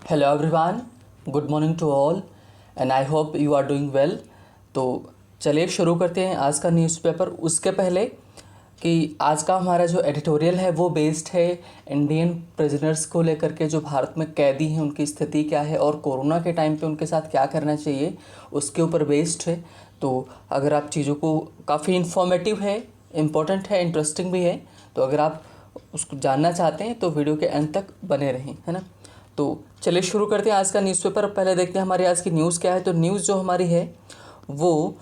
Hello everyone, good morning to all and I hope you are doing well. तो चलिए शुरू करते हैं आज का न्यूज़पेपर। उसके पहले कि आज का हमारा जो एडिटोरियल है वो बेस्ड है इंडियन प्रिजनर्स को लेकर के, जो भारत में कैदी हैं उनकी स्थिति क्या है और कोरोना के टाइम पे उनके साथ क्या करना चाहिए उसके ऊपर बेस्ड है। तो अगर आप चीज़ों को काफ़ी इन्फॉर्मेटिव है, इम्पोर्टेंट है, इंटरेस्टिंग भी है, तो अगर आप उसको जानना चाहते हैं तो वीडियो के अंत तक बने रहें, है ना। तो चलिए शुरू करते हैं आज का न्यूज़पेपर। पहले देखते हैं हमारी आज की न्यूज़ क्या है। तो न्यूज़ जो हमारी है वो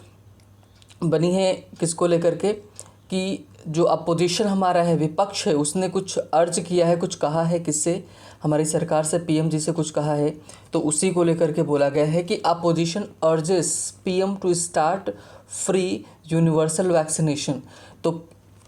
बनी है किसको लेकर के कि जो अपोजिशन हमारा है, विपक्ष है, उसने कुछ अर्ज किया है, कुछ कहा है, किससे, हमारी सरकार से, पीएम जी से कुछ कहा है। तो उसी को लेकर के बोला गया है कि opposition urges PM to start free universal vaccination. तो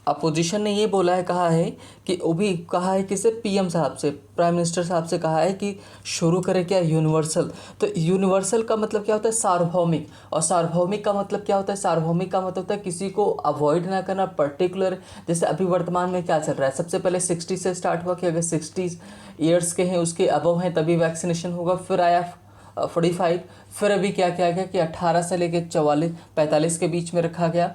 अपोजिशन ने ये बोला है, कहा है कि वो भी कहा है किसे, पीएम साहब से, प्राइम मिनिस्टर साहब से कहा है कि शुरू करें क्या यूनिवर्सल। तो यूनिवर्सल का मतलब क्या होता है, सार्वभौमिक। और सार्वभौमिक का मतलब क्या होता है, सार्वभौमिक का मतलब होता है किसी को अवॉइड ना करना, पर्टिकुलर। जैसे अभी वर्तमान में क्या चल रहा है, सबसे पहले 60 से स्टार्ट हुआ कि अगर 60 ईयर्स के हैं, उसके अबव हैं, तभी वैक्सीनेशन होगा। फिर आया 45। फिर अभी क्या किया गया कि 18 से लेकर 44-45 के बीच में रखा गया।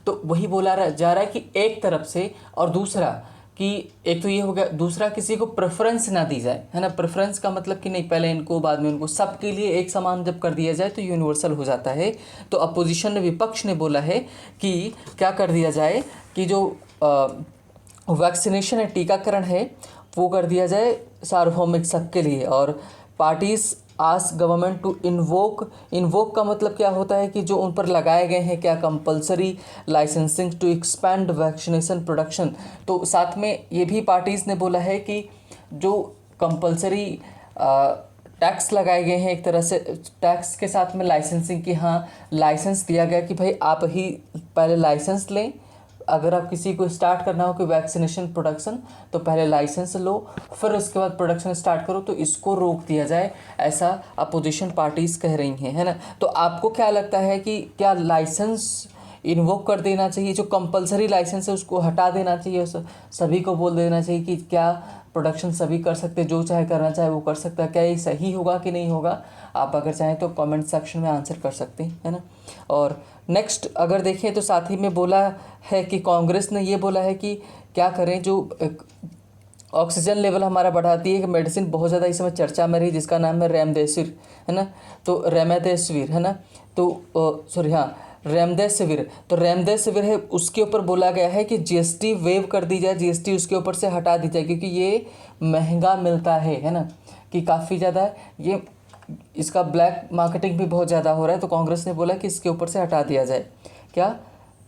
तो वही बोला जा रहा है कि एक तरफ से, और दूसरा कि एक तो ये हो गया, दूसरा किसी को प्रेफरेंस ना दी जाए, है ना। प्रेफरेंस का मतलब कि नहीं पहले इनको बाद में उनको, सबके लिए एक समान जब कर दिया जाए तो यूनिवर्सल हो जाता है। तो अपोजिशन ने, विपक्ष ने बोला है कि क्या कर दिया जाए कि जो वैक्सीनेशन है, टीकाकरण है, वो कर दिया जाए सार्वभौमिक सबके लिए। और parties ask government to invoke का मतलब क्या होता है कि जो उन पर लगाए गए हैं क्या compulsory licensing to expand vaccination production. तो साथ में ये भी पार्टीज़ ने बोला है कि जो कंपलसरी टैक्स लगाए गए हैं, एक तरह से टैक्स के साथ में लाइसेंसिंग की, हाँ लाइसेंस दिया गया कि भाई आप ही पहले लाइसेंस लें। अगर आप किसी को स्टार्ट करना हो कि वैक्सीनेशन प्रोडक्शन, तो पहले लाइसेंस लो, फिर उसके बाद प्रोडक्शन स्टार्ट करो। तो इसको रोक दिया जाए, ऐसा अपोजिशन पार्टीज़ कह रही हैं, है ना। तो आपको क्या लगता है कि क्या लाइसेंस इन्वोक कर देना चाहिए, जो कंपलसरी लाइसेंस है उसको हटा देना चाहिए, सभी को बोल देना चाहिए कि क्या प्रोडक्शन सभी कर सकते, जो चाहे करना चाहे वो कर सकता है। क्या ये सही होगा कि नहीं होगा, आप अगर चाहें तो कमेंट सेक्शन में आंसर कर सकते हैं, है ना। और नेक्स्ट अगर देखें तो साथ ही में बोला है कि कांग्रेस ने ये बोला है कि क्या करें, जो ऑक्सीजन लेवल हमारा बढ़ाती है, कि मेडिसिन बहुत ज़्यादा इस समय चर्चा में रही जिसका नाम है रेमडेसिविर, है ना। तो रेमडेसिविर, है ना। तो सॉरी, हाँ रेमडेसिविर। तो रेमडेसिविर है, उसके ऊपर बोला गया है कि जीएसटी वेव कर दी जाए, जीएसटी उसके ऊपर से हटा दी जाए, क्योंकि ये महंगा मिलता है ना, कि काफ़ी ज़्यादा ये, इसका ब्लैक मार्केटिंग भी बहुत ज़्यादा हो रहा है। तो कांग्रेस ने बोला कि इसके ऊपर से हटा दिया जाए क्या,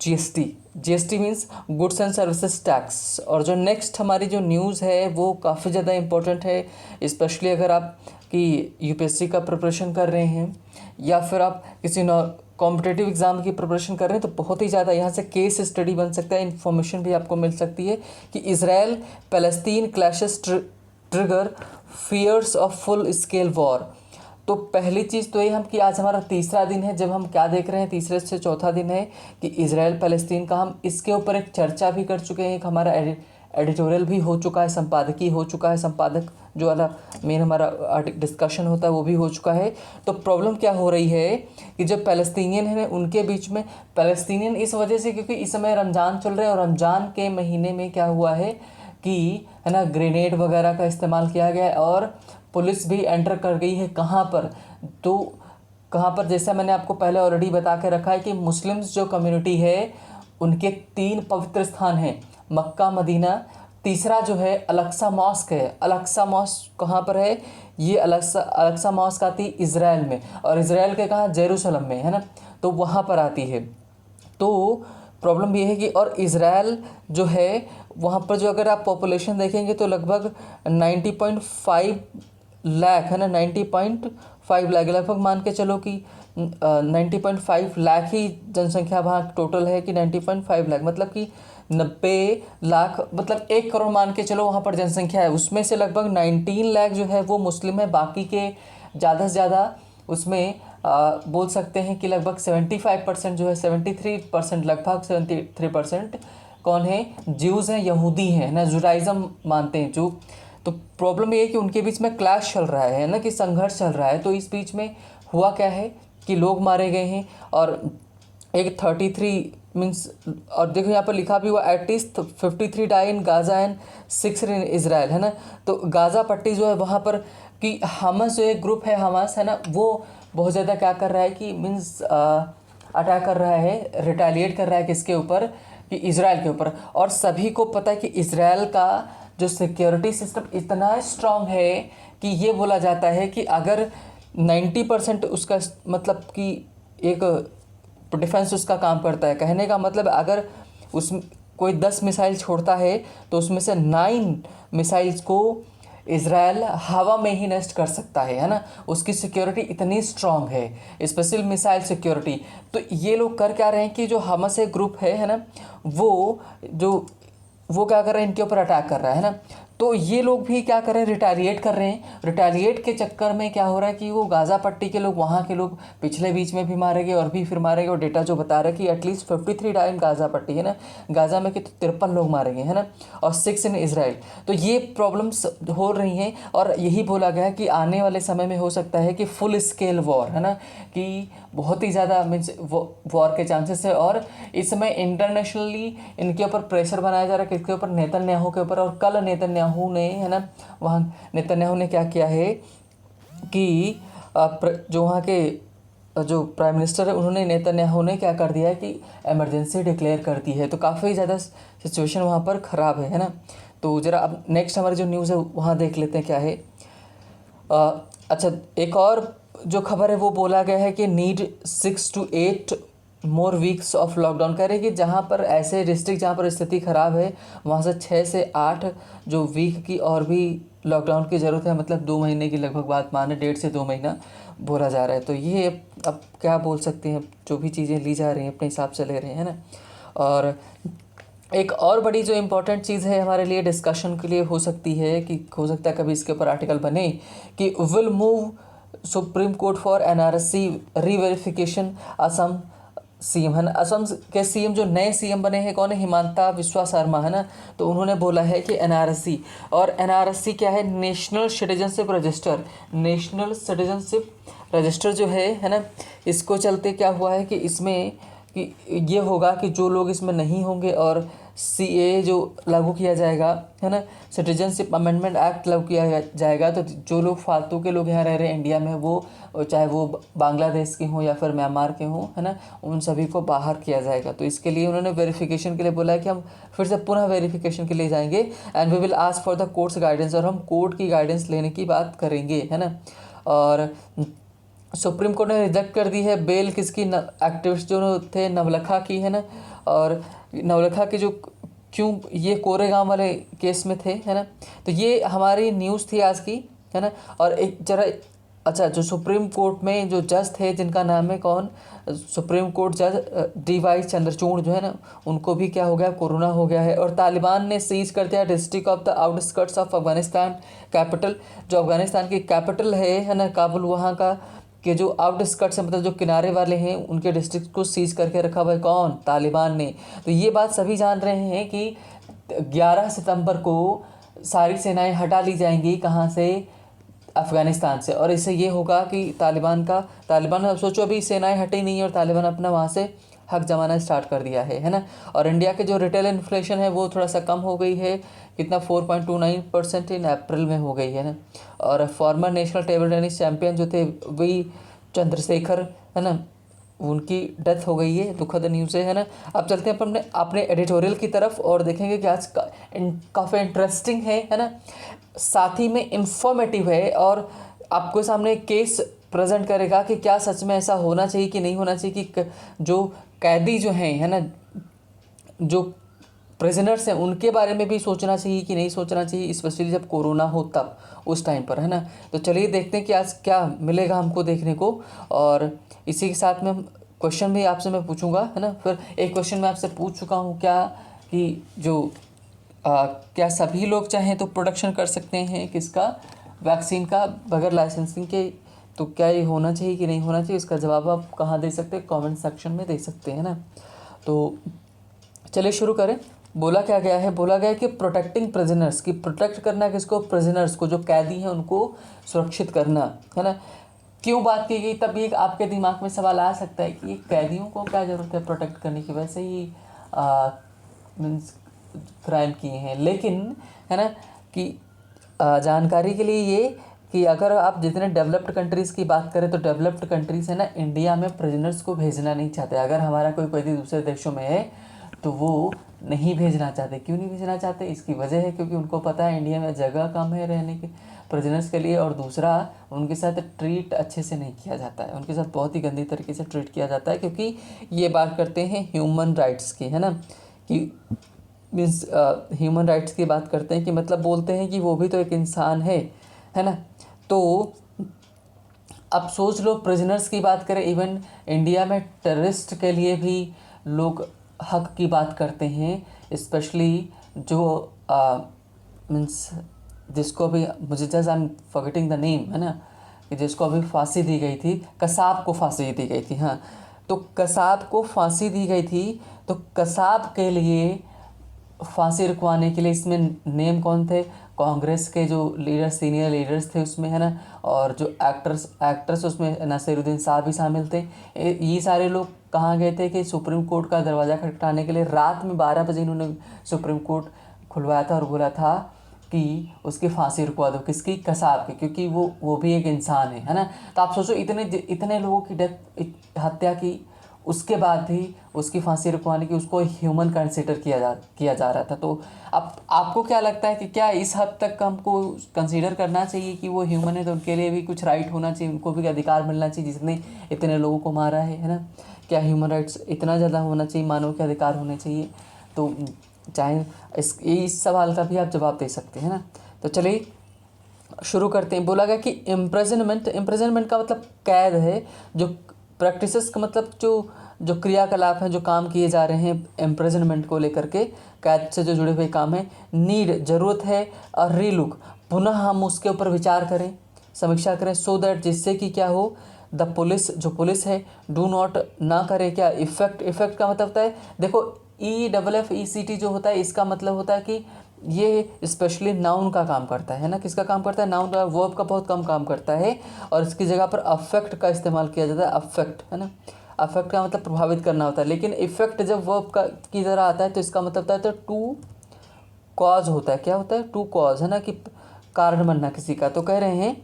GST. GST means goods and services tax. और जो नेक्स्ट हमारी जो न्यूज़ है वो काफ़ी ज़्यादा इंपॉर्टेंट है, स्पेशली अगर आप कि यूपीएससी का प्रिपरेशन कर रहे हैं या फिर आप किसी कॉम्पिटेटिव एग्ज़ाम की प्रिपरेशन कर रहे हैं, तो बहुत ही ज़्यादा यहाँ से केस स्टडी बन सकता है, इन्फॉर्मेशन भी आपको मिल सकती है कि Israel Palestine clashes trigger fears of full scale war. तो पहली चीज़ तो ये हम कि आज हमारा तीसरा दिन है जब हम क्या देख रहे हैं, तीसरे से चौथा दिन है कि इजराइल पैलेस्तीन का, हम इसके ऊपर एक चर्चा भी कर चुके हैं, एक हमारा एडिटोरियल भी हो चुका है, संपादकीय हो चुका है, संपादक जो वाला मेन हमारा डिस्कशन होता है वो भी हो चुका है। तो प्रॉब्लम क्या हो रही है कि जो पैलेस्तीनियन हैं उनके बीच में, पैलेस्तीनियन इस वजह से क्योंकि इस समय रमज़ान चल रहे हैं, और रमज़ान के महीने में क्या हुआ है कि, है ना, ग्रेनेड वगैरह का इस्तेमाल किया गया है और पुलिस भी एंटर कर गई है कहाँ पर, तो कहाँ पर, जैसा मैंने आपको पहले ऑलरेडी बता के रखा है कि मुस्लिम्स जो कम्युनिटी है उनके 3 पवित्र स्थान हैं, मक्का, मदीना, तीसरा जो है अलक्सा मॉस्क है। अलक्सा मॉस्क कहाँ पर है, ये अलक्सा मॉस्क आती है इज़राइल में, और इज़राइल के कहाँ, जेरूसलम में, है ना। तो वहाँ पर आती है। तो प्रॉब्लम ये है कि, और इज़राइल जो है वहाँ पर जो अगर आप पॉपुलेशन देखेंगे तो लगभग 90.5 लाख, है ना, 90.5 लाख, लगभग मान के चलो कि 90.5 लाख ही जनसंख्या वहाँ टोटल है, कि 90.5 लाख मतलब कि 90 लाख, मतलब 1 करोड़ मान के चलो वहाँ पर जनसंख्या है। उसमें से लगभग 19 लाख जो है वो मुस्लिम है, बाकी के ज़्यादा से ज़्यादा उसमें बोल सकते हैं कि लगभग 75% जो है, 73%, लगभग 73% कौन है, ज्यूज़ हैं, यहूदी हैं ना, जुडाइज़म मानते हैं, जो तो प्रॉब्लम ये है कि उनके बीच में क्लैश चल रहा है ना, कि संघर्ष चल रहा है। तो इस बीच में हुआ क्या है कि लोग मारे गए हैं, और एक 33 मीन्स, और देखो यहाँ पर लिखा भी हुआ at least 53 die in Gaza and 6 in Israel, है ना। तो गाज़ा पट्टी जो है वहाँ पर कि हमास जो एक ग्रुप है, हमास है ना, वो बहुत ज़्यादा क्या कर रहा है कि मीन्स अटैक कर रहा है, रिटेलिएट कर रहा है किसके ऊपर, कि इज़राइल के ऊपर। और सभी को पता है कि इज़राइल का जो सिक्योरिटी सिस्टम इतना स्ट्रांग है कि ये बोला जाता है कि अगर 90% उसका मतलब कि एक डिफेंस उसका काम करता है। कहने का मतलब अगर उस कोई 10 मिसाइल छोड़ता है तो उसमें से 9 मिसाइल्स को इज़राइल हवा में ही नष्ट कर सकता है ना। उसकी सिक्योरिटी इतनी स्ट्रांग है, स्पेशल मिसाइल सिक्योरिटी। तो ये लोग कर क्या रहे हैं कि जो हमास एक ग्रुप है ना, वो क्या कर रहे हैं, इनके ऊपर अटैक कर रहा है ना। तो ये लोग भी क्या कर रहे हैं, रिटेलिएट कर रहे हैं। रिटेलिएट के चक्कर में क्या हो रहा है कि वो गाज़ा पट्टी के लोग, वहाँ के लोग पिछले बीच में भी मारे गए और भी फिर मारे गए। और डेटा जो बता रहा है कि एटलीस्ट 53 डाई इन गाज़ा पट्टी, है ना, गाज़ा में कि 53 लोग मारे गए, है ना, और 6 इन इसराइल। तो ये प्रॉब्लम्स हो रही हैं, और यही बोला गया है कि आने वाले समय में हो सकता है कि फुल स्केल वॉर, है ना, कि बहुत ही ज़्यादा मीन्स वॉर के चांसेस है। और इस समय इंटरनेशनली इनके ऊपर प्रेशर बनाया जा रहा है, किसके ऊपर, नेतन्याहू के ऊपर। और कल नेतन्याहू ने, है ना, वहाँ नेतन्याहू ने क्या किया है कि जो वहाँ के जो प्राइम मिनिस्टर है, उन्होंने, नेतन्याहू ने क्या कर दिया है कि इमरजेंसी डिक्लेयर कर दी है। तो काफ़ी ज़्यादा सिचुएशन वहाँ पर ख़राब है ना। तो ज़रा अब नेक्स्ट हमारी जो न्यूज़ है वहाँ देख लेते हैं क्या है। अच्छा, एक और जो खबर है वो बोला गया है कि need 6 to 8 more weeks of lockdown. कह रहे हैं कि जहाँ पर ऐसे डिस्ट्रिक्ट जहाँ पर स्थिति ख़राब है, वहाँ से 6 से 8 जो वीक की और भी लॉकडाउन की ज़रूरत है। मतलब 2 महीने की लगभग बात माने, 1.5 से 2 महीना बोला जा रहा है। तो ये अब क्या बोल सकते हैं, जो भी चीज़ें ली जा रही हैं अपने हिसाब से ले रहे हैं ना। और एक और बड़ी जो इम्पोर्टेंट चीज़ है हमारे लिए डिस्कशन के लिए हो सकती है, कि हो सकता है कभी इसके ऊपर आर्टिकल बने, कि will move supreme court for NRC reverification. Assam CM, है ना, असम के सीएम जो नए सीएम बने हैं, कौन है, हिमांता बिस्वा शर्मा, है ना। तो उन्होंने बोला है कि एनआरसी, और एनआरसी क्या है, national citizenship register. National citizenship register जो है ना, इसको चलते क्या हुआ है कि इसमें कि ये होगा कि जो लोग इसमें नहीं होंगे, और सीए जो लागू किया जाएगा, है ना, सिटीजनशिप अमेंडमेंट एक्ट लागू किया जाएगा। तो जो लोग फालतू के लोग यहाँ रह रहे हैं इंडिया में, वो चाहे वो बांग्लादेश के हों या फिर म्यांमार के हों, है ना, उन सभी को बाहर किया जाएगा। तो इसके लिए उन्होंने वेरिफिकेशन के लिए बोला है कि हम फिर से पुनः वेरिफिकेशन के लिए जाएंगे, and we will ask for the court's guidance, और हम कोर्ट की गाइडेंस लेने की बात करेंगे, है ना। और सुप्रीम कोर्ट ने रिजेक्ट कर दी है बेल किसकी, एक्टिविस्ट जो थे नवलखा की, है ना। और नवलखा के जो क्यों ये कोरेगांव वाले केस में थे, है ना। तो ये हमारी न्यूज़ थी आज की, है ना। और एक जरा अच्छा, जो सुप्रीम कोर्ट में जो जज थे, जिनका नाम है कौन, सुप्रीम कोर्ट जज DY चंद्रचूड़ जो है ना, उनको भी क्या हो गया, कोरोना हो गया है। और तालिबान ने सीज कर दिया district of the outskirts of Afghanistan capital, जो अफगानिस्तान की कैपिटल है ना, काबुल, वहाँ का कि जो आउटस्कर्ट्स है, मतलब जो किनारे वाले हैं, उनके डिस्ट्रिक्ट को सीज करके रखा हुआ है, कौन, तालिबान ने। तो ये बात सभी जान रहे हैं कि 11 सितंबर को सारी सेनाएं हटा ली जाएंगी, कहाँ से, अफ़गानिस्तान से। और इससे ये होगा कि तालिबान अब सोचो, अभी सेनाएं हटी नहीं है और तालिबान अपना वहाँ से हक जमाना स्टार्ट कर दिया है ना। और इंडिया के जो रिटेल इन्फ्लेशन है वो थोड़ा सा कम हो गई है, कितना 4.29% इन अप्रैल में हो गई है ना। और farmer national table tennis champion जो थे वही चंद्रशेखर, है ना, उनकी डेथ हो गई है, दुखद न्यूज़ है ना। अब चलते हैं अपने एडिटोरियल की तरफ और देखेंगे कि आज काफ़ी इंटरेस्टिंग है ना, साथ ही में इंफॉर्मेटिव है, और आपको सामने एक केस प्रेजेंट करेगा कि क्या सच में ऐसा होना चाहिए कि नहीं होना चाहिए, कि जो कैदी जो हैं, है ना, जो प्रिजनर्स हैं, उनके बारे में भी सोचना चाहिए कि नहीं सोचना चाहिए, स्पेशली जब कोरोना हो तब, उस टाइम पर, है ना। तो चलिए देखते हैं कि आज क्या मिलेगा हमको देखने को। और इसी के साथ में क्वेश्चन भी आपसे मैं पूछूंगा, है ना। फिर एक क्वेश्चन मैं आपसे पूछ चुका हूँ क्या, कि जो क्या सभी लोग चाहें तो प्रोडक्शन कर सकते हैं किसका, वैक्सीन का, बगैर लाइसेंसिंग के। तो क्या ये होना चाहिए कि नहीं होना चाहिए, इसका जवाब आप कहाँ दे सकते हैं, कमेंट सेक्शन में दे सकते हैं ना। तो चलिए शुरू करें। बोला क्या गया है, बोला गया है कि प्रोटेक्टिंग प्रिजनर्स, की प्रोटेक्ट करना किसको, प्रिजनर्स को, जो कैदी हैं उनको सुरक्षित करना, है ना। क्यों बात की गई, तब ये आपके दिमाग में सवाल आ सकता है कि कैदियों को क्या ज़रूरत है प्रोटेक्ट करने की, वैसे ही मीन्स क्राइम किए हैं। लेकिन है ना कि जानकारी के लिए ये कि अगर आप जितने डेवलप्ड कंट्रीज़ की बात करें तो डेवलप्ड कंट्रीज़ है ना इंडिया में प्रिजनर्स को भेजना नहीं चाहते। अगर हमारा कोई कैदी दूसरे देशों में है तो वो नहीं भेजना चाहते। क्यों नहीं भेजना चाहते, इसकी वजह है क्योंकि उनको पता है इंडिया में जगह कम है रहने के प्रिजनर्स के लिए, और दूसरा उनके साथ ट्रीट अच्छे से नहीं किया जाता है, उनके साथ बहुत ही गंदी तरीके से ट्रीट किया जाता है। क्योंकि ये बात करते हैं ह्यूमन राइट्स की, है ना, कि मीन्स ह्यूमन राइट्स की बात करते हैं कि मतलब बोलते हैं कि वो भी तो एक इंसान है ना। तो अब सोच लो, प्रिजनर्स की बात करें, इवन इंडिया में टेररिस्ट के लिए भी लोग हक की बात करते हैं, स्पेशली जो मीन्स जिसको अभी मुझे just I am forgetting the name, है ना, कि जिसको अभी फांसी दी गई थी, कसाब को फांसी दी गई थी। हाँ, तो कसाब को फांसी दी गई थी, तो कसाब के लिए फांसी रुकवाने के लिए इसमें नेम कौन थे, कांग्रेस के जो लीडर, सीनियर लीडर्स थे उसमें, है ना, और जो एक्टर्स उसमें नसीरुद्दीन साहब भी शामिल थे। ये सारे लोग कहाँ गए थे कि सुप्रीम कोर्ट का दरवाज़ा खटखटाने के लिए। रात में 12 बजे इन्होंने सुप्रीम कोर्ट खुलवाया था और बोला था कि उसकी फांसी रुकवा दो, किसकी, कसाब की, क्योंकि वो भी एक इंसान है ना। तो आप सोचो, इतने लोगों की हत्या की, उसके बाद भी उसकी फांसी रुकवाने की उसको ह्यूमन कंसीडर किया जा रहा था। तो अब आपको क्या लगता है कि क्या इस हद तक हमको कंसीडर करना चाहिए कि वो ह्यूमन है, तो उनके लिए भी कुछ राइट होना चाहिए, उनको भी अधिकार मिलना चाहिए जिसने इतने लोगों को मारा है ना। क्या ह्यूमन राइट्स इतना ज़्यादा होना चाहिए, मानव के अधिकार होने चाहिए? तो चाहे इस सवाल का भी आप जवाब दे सकते हैं ना। तो चलिए शुरू करते हैं। बोला गया कि इम्प्रिजनमेंट का मतलब कैद है, जो प्रैक्टिसेस का मतलब जो क्रियाकलाप हैं, जो काम किए जा रहे हैं इम्प्रिजनमेंट को लेकर के, कैद से जो जुड़े हुए काम हैं। नीड, ज़रूरत है, और रीलुक, पुनः हम उसके ऊपर विचार करें, समीक्षा करें, सो दैट, जिससे कि क्या हो, द पुलिस, जो पुलिस है, डू नॉट, ना करे क्या, इफ़ेक्ट का मतलब होता है, देखो EFFECT जो होता है, इसका मतलब होता है कि ये स्पेशली नाउन का काम करता है ना। किसका काम करता है, नाउन का, वर्ब का बहुत कम काम करता है, और इसकी जगह पर अफेक्ट का इस्तेमाल किया जाता है। अफेक्ट, है ना, अफेक्ट का मतलब प्रभावित करना होता है, लेकिन इफेक्ट जब वर्ब का की तरह आता है तो इसका मतलब होता है तो टू कॉज होता है। क्या होता है, टू कॉज, है ना, कि कारण बनना किसी का। तो कह रहे हैं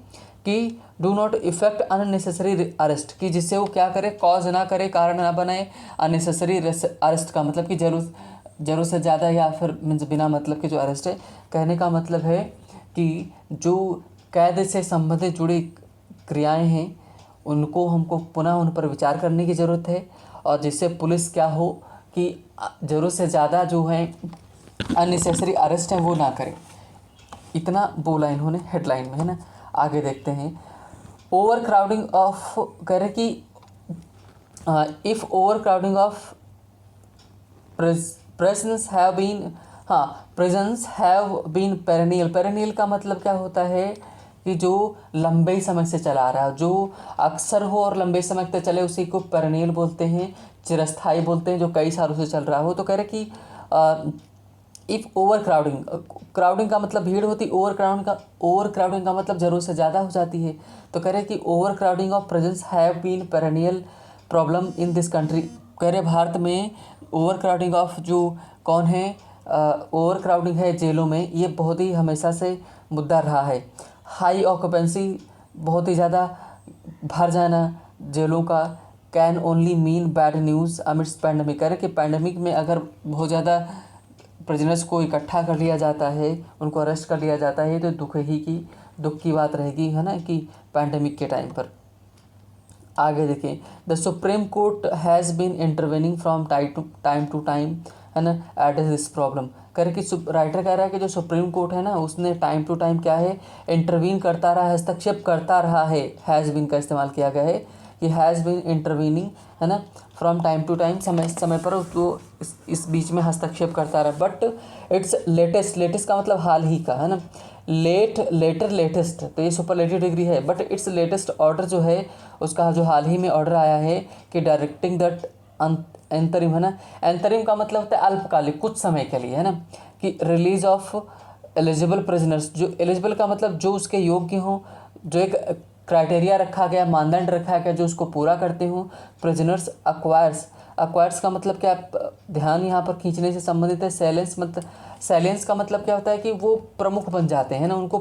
कि do not effect unnecessary arrest, कि जिससे वो क्या करे, कॉज ना करे, कारण ना बनाए। अननेसेसरी अरेस्ट का मतलब कि जरूरत से ज़्यादा या फिर मीन्स बिना मतलब के जो अरेस्ट है। कहने का मतलब है कि जो कैद से संबंधित जुड़ी क्रियाएं हैं उनको हमको पुनः उन पर विचार करने की ज़रूरत है, और जिससे पुलिस क्या हो कि ज़रूरत से ज़्यादा जो है अननेसेसरी अरेस्ट है वो ना करे। इतना बोला इन्होंने हेडलाइन में, है ना। आगे देखते हैं। ओवर क्राउडिंग ऑफ, कह रहे कि if over crowding of prisons have been, हाँ, prisons have been perennial का मतलब क्या होता है कि जो लंबे समय से चला रहा है, जो अक्सर हो और लंबे समय तक चले, उसी को पेरेनियल बोलते हैं, चिरस्थायी बोलते हैं, जो कई सालों से चल रहा हो। तो कह रहे कि इफ़ ओवर क्राउडिंग का मतलब भीड़ होती, ओवर क्राउडिंग का मतलब ज़रूरत से ज़्यादा हो जाती है। तो कह रहे कि overcrowding of prisons have been perennial problem in this country. कह रहे भारत में ओवर क्राउडिंग ऑफ जो कौन है, ओवर क्राउडिंग है जेलों में, ये बहुत ही हमेशा से मुद्दा रहा है। हाई ऑक्यूपेंसी, बहुत ही ज़्यादा भर जाना जेलों का, can only mean bad news amidst pandemic. कह रहे कि पैंडमिक में अगर बहुत ज़्यादा प्रिजनर्स को इकट्ठा कर लिया जाता है, उनको अरेस्ट कर लिया जाता है, तो दुख की बात रहेगी, है ना, कि पैंडमिक के टाइम पर। आगे देखें, the Supreme Court has been intervening from time to time, है ना, एट दिस प्रॉब्लम। कर कि राइटर कह रहा है कि जो सुप्रीम कोर्ट है ना, उसने टाइम टू टाइम क्या है, इंटरवीन करता रहा है, हस्तक्षेप करता रहा है। हैज़ बीन का इस्तेमाल किया गया है कि हैज़ बीन इंटरवीनिंग, है ना, फ्रॉम टाइम टू टाइम, समय पर वो इस बीच में हस्तक्षेप करता रहा। बट इट्स लेटेस्ट का मतलब हाल ही का, है ना, लेटेस्ट, तो ये सुपरलेटिव डिग्री है। बट इट्स लेटेस्ट ऑर्डर जो है, उसका जो हाल ही में ऑर्डर आया है कि डायरेक्टिंग दैट एंतरिम है ना, एंतरिम का मतलब होता है अल्पकालिक, कुछ समय के लिए है ना, कि रिलीज ऑफ एलिजिबल प्रिजनर्स, जो एलिजिबल का मतलब जो उसके योग्य हों, जो एक क्राइटेरिया रखा गया, मानदंड रखा गया जो उसको पूरा करते हों। प्रिजनर्स अक्वायर्स, अक्वायर्स का मतलब क्या, ध्यान यहाँ पर खींचने से संबंधित है। सैलेंस मतलब, सैलेंस का मतलब क्या होता है कि वो प्रमुख बन जाते हैं ना, उनको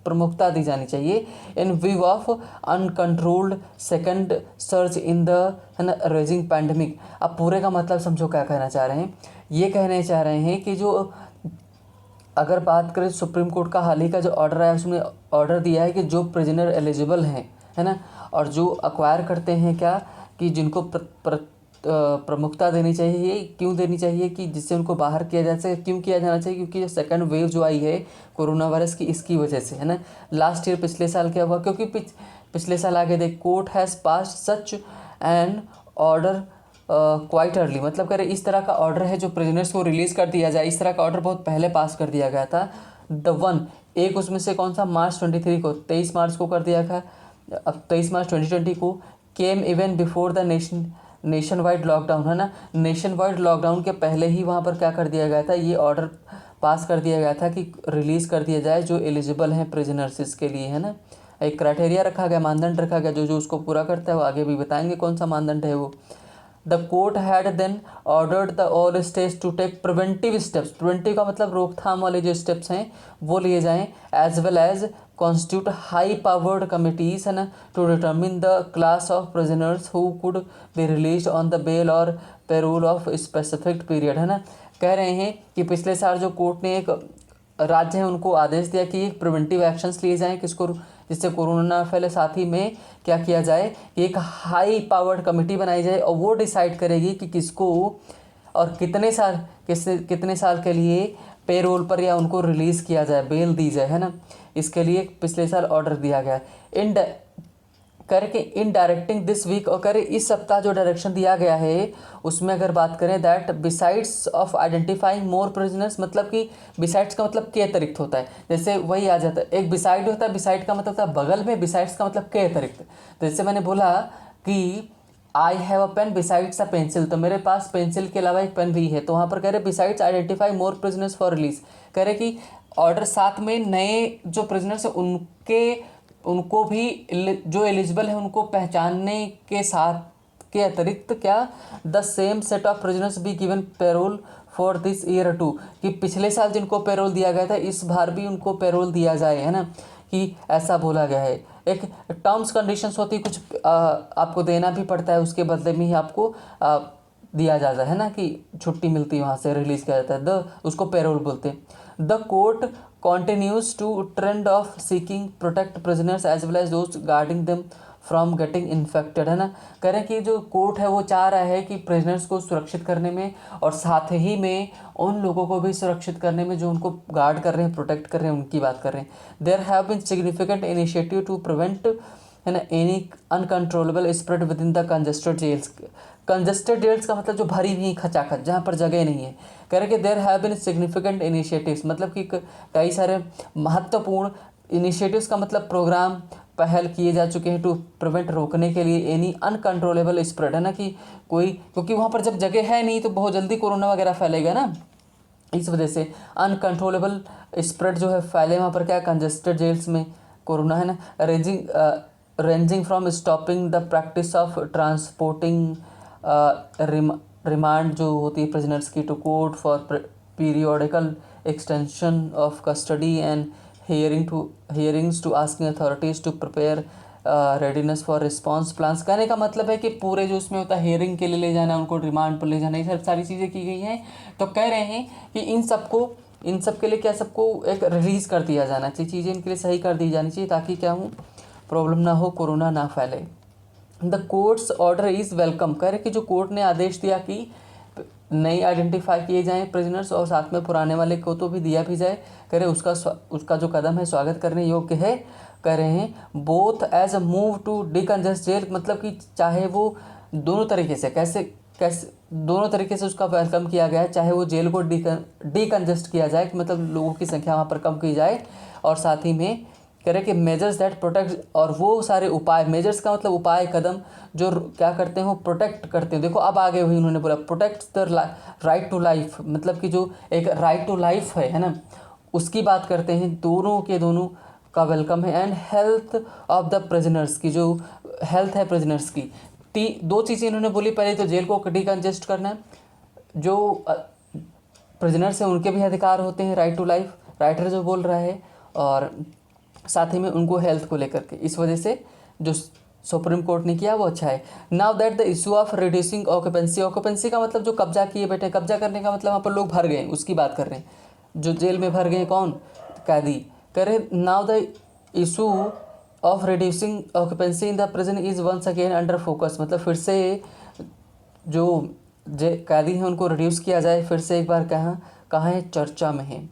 प्रमुखता दी जानी चाहिए। इन view of uncontrolled second surge in the है ना रेजिंग पैंडमिक। अब पूरे का मतलब समझो क्या कहना चाह रहे हैं। ये कहने चाह रहे हैं कि जो अगर बात करें सुप्रीम कोर्ट का हाल ही का जो ऑर्डर है, उसमें ऑर्डर दिया है कि जो प्रिजनर एलिजिबल हैं है ना, और जो अक्वायर करते हैं क्या, कि जिनको प्रमुखता देनी चाहिए। क्यों देनी चाहिए, कि जिससे उनको बाहर किया जा सके। क्यों किया जाना चाहिए, क्योंकि जो सेकंड वेव जो आई है कोरोना वायरस की, इसकी वजह से है ना। लास्ट ईयर पिछले साल क्या हुआ, क्योंकि पिछले साल आगे देख, court has pass such an order quite early, मतलब कह रहे इस तरह का ऑर्डर है जो प्रिजनर्स को रिलीज़ कर दिया जाए, इस तरह का ऑर्डर बहुत पहले पास कर दिया गया था। द वन, एक उसमें से कौन सा, मार्च 23 को, 23 मार्च को कर दिया था। अब 23 मार्च 2020 को came even before the nationwide lockdown है ना, नेशन वाइड लॉकडाउन के पहले ही वहाँ पर क्या कर दिया गया था, ये ऑर्डर पास कर दिया गया था कि रिलीज़ कर दिया जाए जो एलिजिबल हैं प्रिजनर्स, इसके लिए है ना। एक क्राइटेरिया रखा गया, मानदंड रखा गया, जो जो उसको पूरा करता है वो आगे भी बताएंगे कौन सा मानदंड है वो। The court had then ordered the all states to take preventive steps, preventive का मतलब रोकथाम वाले जो स्टेप्स हैं वो लिए जाएं, as well as constitute high powered committees है ना, to determine the class of prisoners who could be release on the bail और पेरोल ऑफ स्पेसिफिक पीरियड है ना। कह रहे हैं कि पिछले साल जो कोर्ट ने एक राज्य है उनको आदेश दिया कि एक प्रिवेंटिव एक्शंस लिए जाएं, किसको, जिससे कोरोना ना फैले। साथ ही में क्या किया जाए कि एक हाई पावर्ड कमेटी बनाई जाए और वो डिसाइड करेगी कि किसको और कितने साल के लिए पेरोल पर या उनको रिलीज़ किया जाए, बेल दी जाए है ना। इसके लिए पिछले साल ऑर्डर दिया गया। करके इन डायरेक्टिंग दिस वीक, और करे इस सप्ताह जो डायरेक्शन दिया गया है उसमें अगर बात करें that besides of identifying more prisoners, मतलब कि बिसाइड्स का मतलब के अतिरिक्त होता है, जैसे वही आ जाता है, एक बिसाइड होता है, बिसाइड का मतलब होता है बगल में, बिसाइड्स का मतलब के अतिरिक्त। तो जैसे मैंने बोला कि I have a pen besides a pencil, तो मेरे पास पेंसिल के अलावा एक पेन भी है, तो वहाँ पर कह रहे besides identify more prisoners for release. कह रहे कि ऑर्डर साथ में नए जो प्रिजनर्स हैं उनको भी जो एलिजिबल है उनको पहचानने के साथ के अतिरिक्त क्या, the same set of prisoners be given parole for this year too, कि पिछले साल जिनको पेरोल दिया गया था इस बार भी उनको पेरोल दिया जाए है ना, कि ऐसा बोला गया है। एक टर्म्स कंडीशंस होती है, कुछ आपको देना भी पड़ता है, उसके बदले में ही आपको दिया जाता है ना, कि छुट्टी मिलती है, वहाँ से रिलीज़ किया जाता है, उसको पेरोल बोलते हैं। The court continues to trend of seeking protect prisoners as well as those guarding them from getting infected है ना। कह रहे हैं कि जो कोर्ट है वो चाह रहा है कि प्रिजनर्स को सुरक्षित करने में और साथ ही में उन लोगों को भी सुरक्षित करने में जो उनको गार्ड कर रहे हैं, प्रोटेक्ट कर रहे हैं, उनकी बात कर रहे हैं। There have been significant initiative to prevent है ना any uncontrollable spread within the congested jails. Congested jails का मतलब जो भरी हुई खचाखच, जहाँ पर जगह नहीं है। कह रहे कि there have been significant initiatives, मतलब कि कई सारे महत्वपूर्ण इनिशिएटिव्स का मतलब प्रोग्राम, पहल किए जा चुके हैं टू प्रिवेंट, रोकने के लिए एनी अनकंट्रोलेबल स्प्रेड है ना, कि कोई, क्योंकि वहाँ पर जब जगह है नहीं तो बहुत जल्दी कोरोना वगैरह फैलेगा ना, इस वजह से अनकंट्रोलेबल स्प्रेड जो है फैले वहाँ पर, क्या कंजेस्टेड जेल्स में कोरोना है ना। Ranging from stopping the practice of transporting remand जो होती है प्रिजनर्स की to court for periodical extension of custody and hearings to asking authorities to prepare readiness for response plans. कहने का मतलब है कि पूरे जो उसमें होता है हियरिंग के लिए ले जाना, उनको रिमांड पर ले जाना, ये सब सारी चीज़ें की गई हैं। तो कह रहे हैं कि इन सब के लिए क्या, सबको एक रिलीज़ कर दिया जाना चाहिए, चीज़ें इनके लिए सही कर दी जानी चाहिए, ताकि क्या हो, प्रॉब्लम ना हो, कोरोना ना फैले। The courts order is welcome. कह रहे कि जो कोर्ट ने आदेश दिया कि नई आइडेंटिफाई किए जाएं प्रिजनर्स और साथ में पुराने वाले को तो भी दिया भी जाए, कह रहे उसका जो कदम है स्वागत करने योग्य है। कह रहे हैं both as a move to decongest jail, मतलब कि चाहे वो दोनों तरीके से कैसे दोनों तरीके से उसका वेलकम किया गया है, चाहे वो जेल को डिकंजेस्ट किया जाए, मतलब लोगों की संख्या वहाँ पर कम की जाए, और साथ ही में कह रहे कि मेजर्स दैट प्रोटेक्ट, और वो सारे उपाय, मेजर्स का मतलब उपाय, कदम जो क्या करते हैं वो प्रोटेक्ट करते हैं। देखो अब आगे वही उन्होंने बोला, protect the right to life, मतलब कि जो एक राइट टू लाइफ है ना, उसकी बात करते हैं, दोनों के दोनों का वेलकम है। And health of the prisoners की जो हेल्थ है प्रिजनर्स की, दो चीज़ें इन्होंने बोली। पहले तो जेल को डिकंजेस्ट करना है, जो प्रिजनर्स हैं उनके भी अधिकार होते हैं, राइट टू लाइफ, राइटर जो बोल रहा है, और साथ ही में उनको हेल्थ को लेकर के, इस वजह से जो सुप्रीम कोर्ट ने किया वो अच्छा है। Now that the issue of reducing occupancy, occupancy का मतलब जो कब्जा किए बैठे, कब्जा करने का मतलब वहाँ पर लोग भर गए, उसकी बात कर रहे हैं, जो जेल में भर गए कौन, कैदी। कह रहे now the issue of reducing occupancy in the prison is once again under focus, मतलब फिर से जो कैदी हैं उनको रिड्यूस किया जाए, फिर से एक बार कहाँ है, चर्चा में है।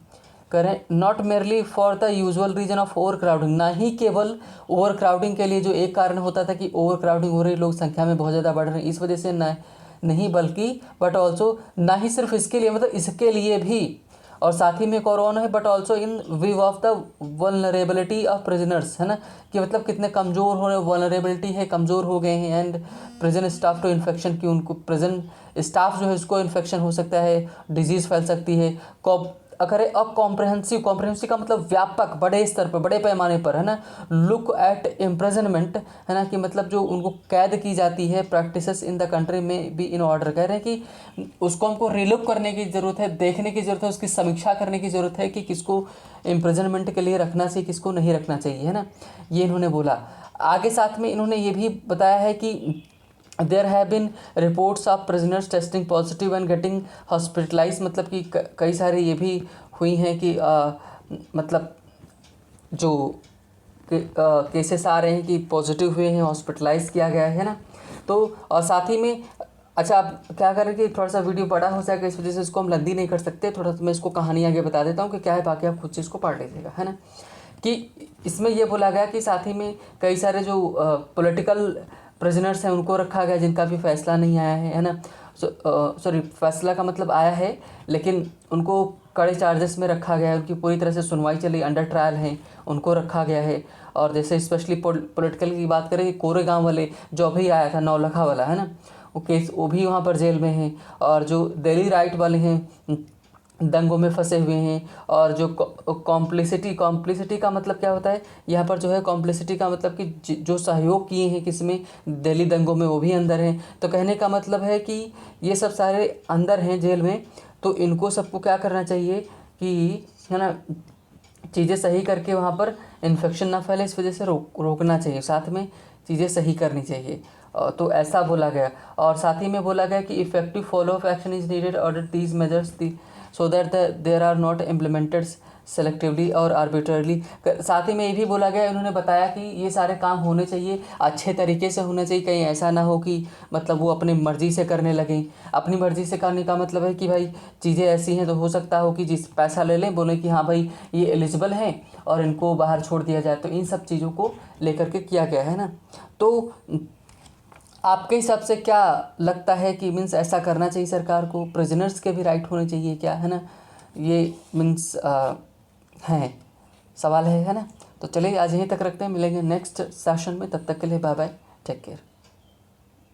करें not merely for the usual reason of overcrowding, ना ही केवल ओवर क्राउडिंग के लिए जो एक कारण होता था कि ओवर क्राउडिंग हो रही, लोग संख्या में बहुत ज़्यादा बढ़ रहे हैं, इस वजह से ना नहीं, बल्कि बट ऑल्सो, ना ही सिर्फ इसके लिए, मतलब इसके लिए भी, और साथ ही में एक और है, but also in view of the vulnerability of prisoners, है ना, कि मतलब कितने कमज़ोर हो रहे, वल्नरेबिलिटी है, कमज़ोर हो गए हैं। And prison staff to infection, की उनको प्रिजन स्टाफ जो है उसको इन्फेक्शन हो सकता है, डिजीज़ फैल सकती है। अगर अब कॉम्प्रहेंसिव, कॉम्प्रहेंसिव का मतलब व्यापक, बड़े स्तर पर, बड़े पैमाने पर, है ना। लुक एट इम्प्रिजनमेंट, है ना, कि मतलब जो उनको कैद की जाती है, प्रैक्टिसेस इन द कंट्री में बी इन ऑर्डर, कह रहे हैं कि उसको हमको रिलुक करने की ज़रूरत है, देखने की ज़रूरत है, उसकी समीक्षा करने की ज़रूरत है कि किसको इम्प्रिजनमेंट के लिए रखना चाहिए, किसको नहीं रखना चाहिए, है ना, ये इन्होंने बोला। आगे साथ में इन्होंने ये भी बताया है कि there have been reports of prisoners testing positive and getting hospitalise, मतलब कि कई सारे ये भी हुई हैं कि मतलब जो केसेस आ रहे हैं कि पॉजिटिव हुए हैं, हॉस्पिटलाइज किया गया है ना। तो और साथ ही में अच्छा, आप क्या करें कि थोड़ा सा वीडियो बड़ा हो जाएगा, इस वजह से इसको हम लंबी नहीं कर सकते, थोड़ा सा मैं इसको कहानी आगे बता देता हूँ कि क्या है, बाकी आप खुद से इसको पढ़ लीजिएगा, है ना। कि इसमें यह बोला गया कि साथ ही में कई सारे जो पॉलिटिकल प्रिजनर्स हैं उनको रखा गया जिनका भी फैसला नहीं आया है ना, सॉरी फैसला का मतलब आया है लेकिन उनको कड़े चार्जेस में रखा गया है, उनकी पूरी तरह से सुनवाई चली, अंडर ट्रायल हैं, उनको रखा गया है। और जैसे स्पेशली पॉलिटिकल की बात करें, कोरेगांव वाले जो अभी आया था नौलखा वाला, है ना, वो केस, वो भी वहाँ पर जेल में हैं। और जो दिल्ली राइट वाले हैं दंगों में फंसे हुए हैं, और जो कॉम्प्लिसिटी का मतलब क्या होता है यहाँ पर जो है, कॉम्प्लिसिटी का मतलब कि जो सहयोग किए हैं किसमें, दिल्ली दंगों में, वो भी अंदर हैं। तो कहने का मतलब है कि ये सब सारे अंदर हैं जेल में, तो इनको सबको क्या करना चाहिए कि, है ना, चीज़ें सही करके वहाँ पर इन्फेक्शन ना फैले, इस वजह से रोकना चाहिए, साथ में चीज़ें सही करनी चाहिए। तो ऐसा बोला गया। और साथ ही में बोला गया कि effective follow of action is needed order these measures so that there are not implemented selectively और आर्बिट्ररली। साथ ही में ये भी बोला गया, इन्होंने बताया कि ये सारे काम होने चाहिए, अच्छे तरीके से होने चाहिए, कहीं ऐसा ना हो कि मतलब वो अपनी मर्ज़ी से करने लगें। अपनी मर्ज़ी से करने का मतलब है कि भाई चीज़ें ऐसी हैं तो हो सकता हो कि जिस पैसा ले लें, बोले कि हाँ भाई ये एलिजिबल हैं और इनको बाहर छोड़ दिया जाए, तो इन सब चीज़ों को लेकर के किया गया है ना। तो आपके हिसाब से क्या लगता है कि मीन्स ऐसा करना चाहिए सरकार को, प्रिजनर्स के भी राइट होने चाहिए क्या, है ना, ये मीन्स हैं सवाल है ना। तो चलिए आज यहीं तक रखते हैं, मिलेंगे नेक्स्ट सेशन में, तब तक के लिए बाय बाय, टेक केयर।